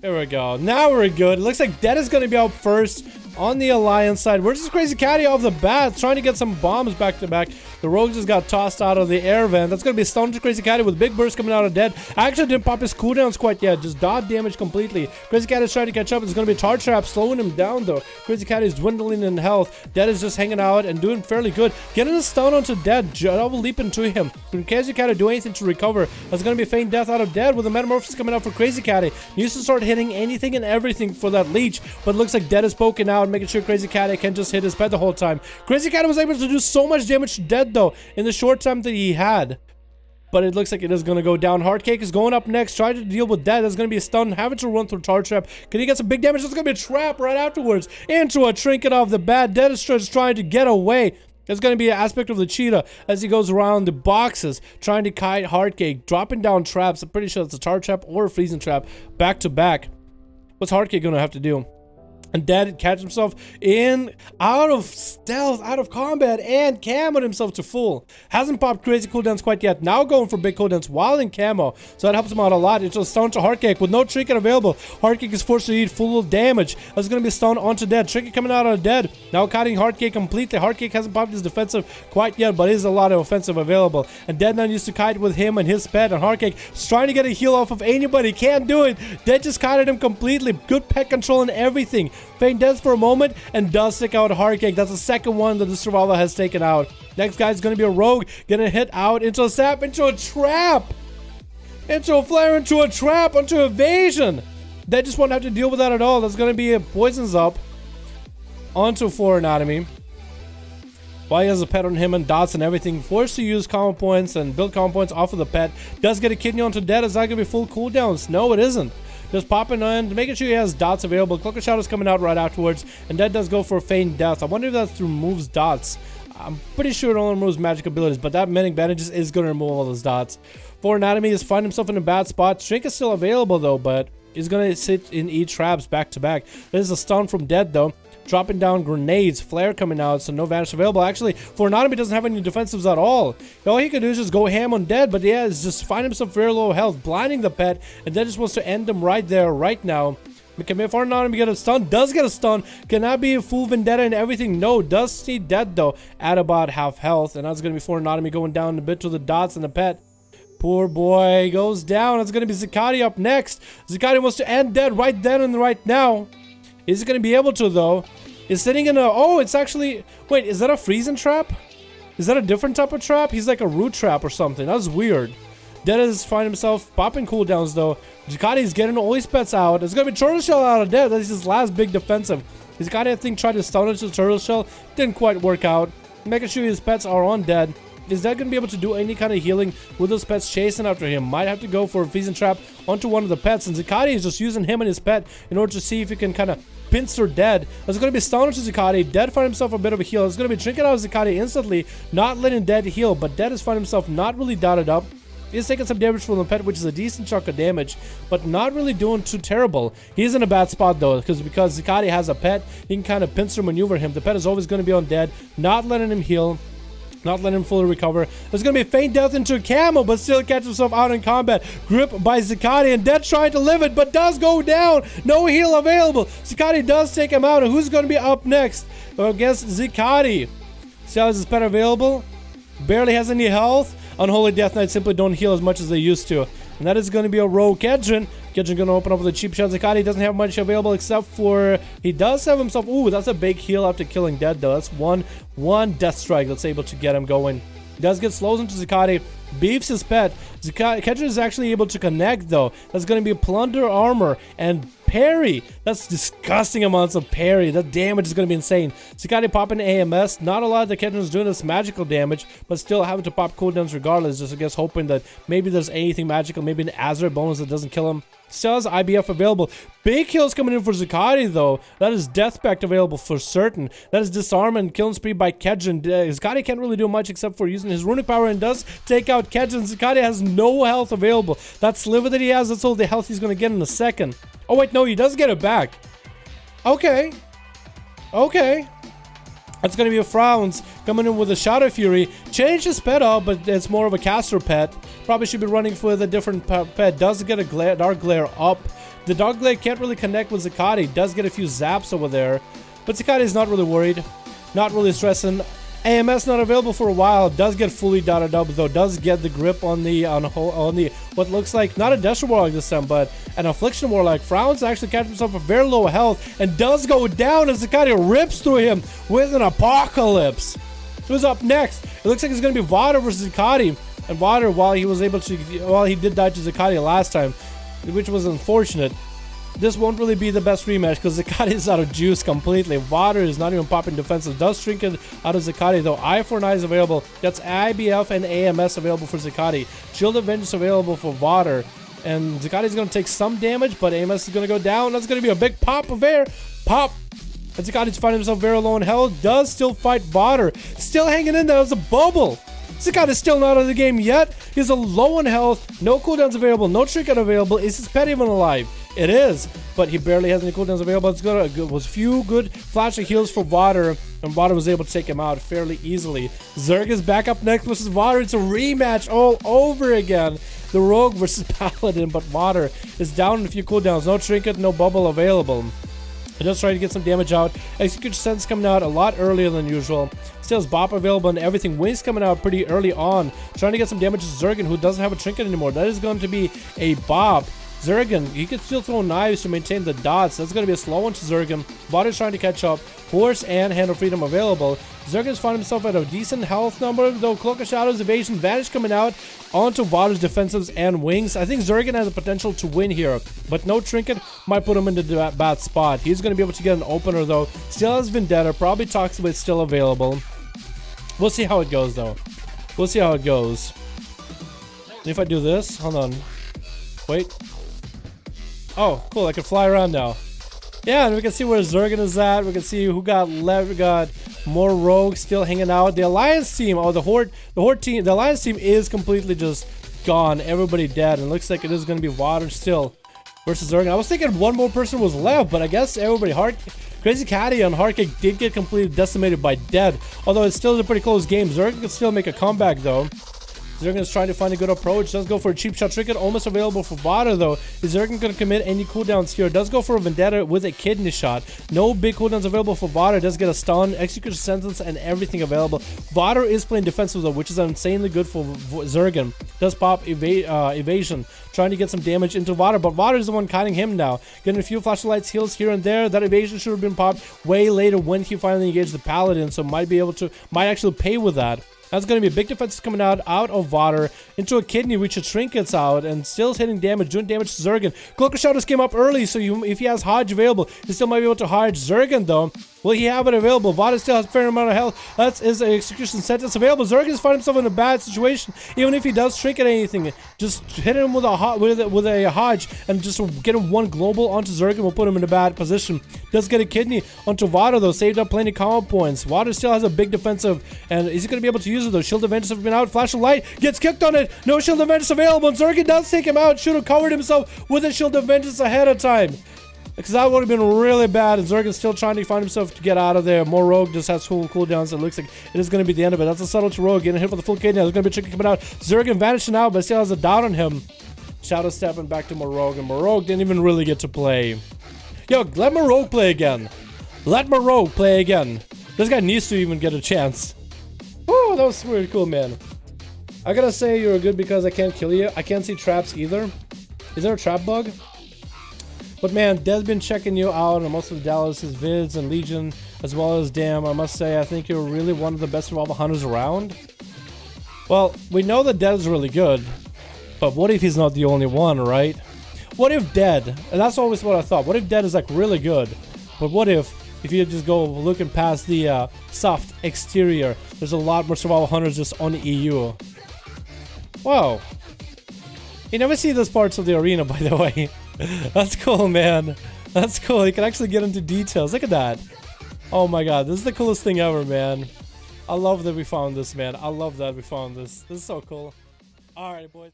There we go. Now we're good. It looks like Dead is going to be out first on the Alliance side. We're just Crazy Catty off the bat, trying to get some bombs back to back. The Rogue just got tossed out of the air vent. That's going to be a stun to Crazy Catty with big burst coming out of Dead. Actually didn't pop his cooldowns quite yet. Just dot damage completely. Crazy Catty is trying to catch up. It's going to be a Tar Trap slowing him down though. Crazy Catty is dwindling in health. Dead is just hanging out and doing fairly good. Getting a stun onto Dead. Double leap into him. Can Crazy Catty do anything to recover? That's going to be a feign death out of Dead with a Metamorphosis coming out for Crazy Catty. He used to start hitting anything and everything for that leech, but it looks like Dead is poking out, making sure Crazy Catty can just hit his pet the whole time. Crazy Catty was able to do so much damage to Dead though in the short time that he had. But it looks like it is going to go down. Heartcake is going up next, trying to deal with Dead. There's going to be a stun, having to run through Tar Trap. Can he get some big damage? There's going to be a trap right afterwards into a trinket off the bat. Dead is just trying to get away. There's going to be an aspect of the cheetah as he goes around the boxes, trying to kite Heartcake, dropping down traps. I'm pretty sure it's a Tar Trap or a Freezing Trap back to back. What's Heartcake going to have to do? And Dead catch himself in, out of stealth, out of combat, and camoed himself to full. Hasn't popped crazy cooldowns quite yet. Now going for big cooldowns while in camo. So that helps him out a lot. It's just stun to Heartcake with no trinket available. Heartcake is forced to eat full damage. That's going to be stun onto Dead. Trinket coming out of Dead. Now cutting Heartcake completely. Heartcake hasn't popped his defensive quite yet, but is a lot of offensive available. And Dead now used to kite with him and his pet. And Heartcake is trying to get a heal off of anybody. Can't do it. Dead just kited him completely. Good pet control and everything. Feign death for a moment and does take out Heartcake. That's the second one that the Survivor has taken out. Next guy is going to be a Rogue. Gonna hit out into a sap, into a trap. Into a flare, into a trap, into evasion. They just won't have to deal with that at all. That's going to be a poisons up onto Floor Anatomy. While he has a pet on him and dots and everything, forced to use combo points and build combo points off of the pet. Does get a kidney onto Dead. Is that going to be full cooldowns? No, it isn't. Just popping on, making sure he has dots available. Cloak Shadow's coming out right afterwards, and Dead does go for a feign death. I wonder if that removes dots. I'm pretty sure it only removes magic abilities, but that mending bandages is going to remove all those dots. For Anatomy is finding himself in a bad spot. Shrink is still available though, but he's going to sit and eat traps back to back. There's a stun from Dead though. Dropping down grenades, flare coming out, so no vanish available. Actually, for Anatomy doesn't have any defensives at all. All he can do is just go ham on Dead, but yeah, it's just find himself very low health, blinding the pet, and Dead just wants to end him right there, right now. Can for Anatomy get a stun? Does get a stun. Cannot be a full vendetta and everything. No, does see Dead though at about half health, and that's gonna be for Anatomy going down a bit to the dots and the pet. Poor boy goes down. It's gonna be Zakati up next. Zakati wants to end Dead right then and right now. Is he gonna be able to though? Is sitting in a... Oh, it's actually... Wait, is that a freezing trap? Is that a different type of trap? He's like a root trap or something. That's weird. Dead is finding himself popping cooldowns though. Zakati's getting all his pets out. It's gonna be Turtle Shell out of Dead. That's his last big defensive. Zakati, I think, tried to stun into Turtle Shell. Didn't quite work out. Making sure his pets are on Dead. Is Dead gonna be able to do any kind of healing with those pets chasing after him? Might have to go for a freezing trap onto one of the pets. And Zakati is just using him and his pet in order to see if he can kind of pincer Dead. There's going to be stun to Zakati. Dead find himself a bit of a heal. It's going to be drinking out of Zakati instantly, not letting Dead heal, but Dead is finding himself not really dotted up. He's taking some damage from the pet, which is a decent chunk of damage, but not really doing too terrible. He's in a bad spot though, because Zakati has a pet, he can kind of pincer maneuver him. The pet is always going to be on Dead, not letting him heal. Not letting him fully recover. There's going to be a feign death into a camo, but still catch himself out in combat. Grip by Zakati, and Dead trying to live it, but does go down. No heal available. Zakati does take him out, and who's going to be up next against Zakati? Still has his pet available. Barely has any health. Unholy Death Knight simply don't heal as much as they used to. And that is going to be a Rogue Kedron. Kedron going to open up with a cheap shot. Zakati doesn't have much available except for... He does have himself... Ooh, that's a big heal after killing Dead though. That's one death strike that's able to get him going. He does get slows into Zakati. Beefs his pet. Kedron is actually able to connect though. That's going to be Plunder Armor and parry. That's disgusting amounts of parry. That damage is going to be insane. Zakati popping AMS. Not a lot that Kedron is doing this magical damage, but still having to pop cooldowns regardless. Just I guess hoping that maybe there's anything magical. Maybe an Azeroth bonus that doesn't kill him. Still has IBF available. Big kills coming in for Zakati though. That is Death Pact available for certain. That is Disarm and Killing Spree by Kedron. Zakati can't really do much except for using his runic power and does take out Kedron. Zakati has no health available. That sliver that he has, that's all the health he's going to get in a second. Oh wait, no, he does get it back. Okay. Okay. That's going to be a Frowns coming in with a Shadow Fury. Change his pet up, but it's more of a caster pet. Probably should be running for the different pet. Does get a glare, Dark Glare up. The Dogblade can't really connect with Zakati. Does get a few zaps over there, but Zakati is not really worried, not really stressing. AMS not available for a while. Does get fully dotted up though. Does get the grip on the what looks like not a Destro Warlock this time, but an Affliction Warlock. Frowns actually catches himself a very low health and does go down as Zakati rips through him with an Apocalypse. Who's up next? It looks like it's gonna be Vada versus Zakati. And Vada, while he did die to Zakati last time, which was unfortunate. This won't really be the best rematch because Zakati is out of juice completely. Vada is not even popping defensive. Does Trinket out of Zakati though. Eye for an Eye is available. That's IBF and AMS available for Zakati. Shield of Vengeance available for Vada. And Zakati is going to take some damage, but AMS is going to go down. That's going to be a big pop of air. Pop. And Zakati's finding himself very low in health. Does still fight Vada. Still hanging in there. There's a bubble. Zakati is still not out of the game yet. He's a low in health. No cooldowns available. No Trinket available. Is his pet even alive? It is, but he barely has any cooldowns available. It's good. It was few good flash of heals for Vada, and Vada was able to take him out fairly easily. Zerg is back up next versus Vada. It's a rematch all over again. The Rogue versus Paladin, but Vada is down in a few cooldowns. No Trinket, no bubble available. Just trying to get some damage out. Execute Sense coming out a lot earlier than usual. Still has Bop available and everything. Wings coming out pretty early on. Trying to get some damage to Zergan, who doesn't have a Trinket anymore. That is going to be a Bop. Zergan, he can still throw knives to maintain the dots. That's going to be a slow one to Zergan. Vada's trying to catch up. Horse and Hand of Freedom available. Zergan's found himself at a decent health number, though Cloak of Shadows, Evasion, Vanish coming out onto Vada's defensives and wings. I think Zergan has the potential to win here, but no Trinket might put him into the bad spot. He's going to be able to get an opener, though. Still has Vendetta, probably Toxic, but still available. We'll see how it goes, though. We'll see how it goes. If I do this, hold on. Wait. Oh, cool, I can fly around now. Yeah, and we can see where Zergan is at. We can see who got left. We got more rogues still hanging out. The Alliance team, the Horde team, the Alliance team is completely just gone. Everybody dead, and it looks like it is going to be Water still versus Zergan. I was thinking one more person was left, but I guess everybody, Crazy Caddy and Hardcake did get completely decimated by dead. Although it's still a pretty close game. Zergan can still make a comeback though. Zergan is trying to find a good approach. Does go for a cheap shot Trinket, almost available for Vada though. Is Zergan going to commit any cooldowns here? Does go for a Vendetta with a Kidney Shot. No big cooldowns available for Vada. Does get a stun, Execute Sentence, and everything available. Vada is playing defensive though, which is insanely good for Zergan. Does pop Evasion, trying to get some damage into Vada, but Vada is the one kiting him now. Getting a few flashlights, heals here and there. That Evasion should have been popped way later when he finally engaged the Paladin, so might actually pay with that. That's going to be a big defense coming out of Vada into a Kidney, which a Trinket's out, and still hitting damage, doing damage to Zergan. Cloak of Shadows came up early, so if he has Hodge available, he still might be able to Hodge Zergan, though. Will he have it available? Vada still has a fair amount of health. That's his Execution Sentence available. Zergan's finding himself in a bad situation. Even if he does Trinket anything, just hit him with a Hodge and just get him one global onto Zergan will put him in a bad position. Does get a Kidney onto Vada, though. Saved up plenty of combo points. Vada still has a big defensive, and is he going to be able to use it, though? Shield of Vengeance have been out. Flash of Light gets kicked on it. No Shield of Vengeance available, and Zergan does take him out. Should have covered himself with a Shield of Vengeance ahead of time, because that would have been really bad. And Zergan's still trying to find himself to get out of there. More Rogue just has full cooldowns. It looks like it is going to be the end of it. That's a Subtlety Rogue getting hit with the full Kidney. There's going to be a Chicken coming out. Zergan vanishing out, but still has a down on him. Shadow stepping back to Morogue, and Morogue didn't even really get to play. Yo, let Morogue play again. Let Morogue play again. This guy needs to even get a chance. Oh, that was really cool, man. I gotta say you're good because I can't kill you. I can't see traps either. Is there a trap bug? But man, Dead's been checking you out on most of the Dallas's vids and Legion, as well as Damn. I must say, I think you're really one of the best survival hunters around. Well, we know that Dead is really good, but what if he's not the only one, right? What if Dead, and that's always what I thought, what if Dead is like really good, but what if you just go looking past the soft exterior, there's a lot more survival hunters just on the EU. Whoa. You never see those parts of the arena, by the way. That's cool, man. That's cool. You can actually get into details. Look at that. Oh my god, this is the coolest thing ever, man. I love that we found this, man. I love that we found this. This is so cool. Alright, boys.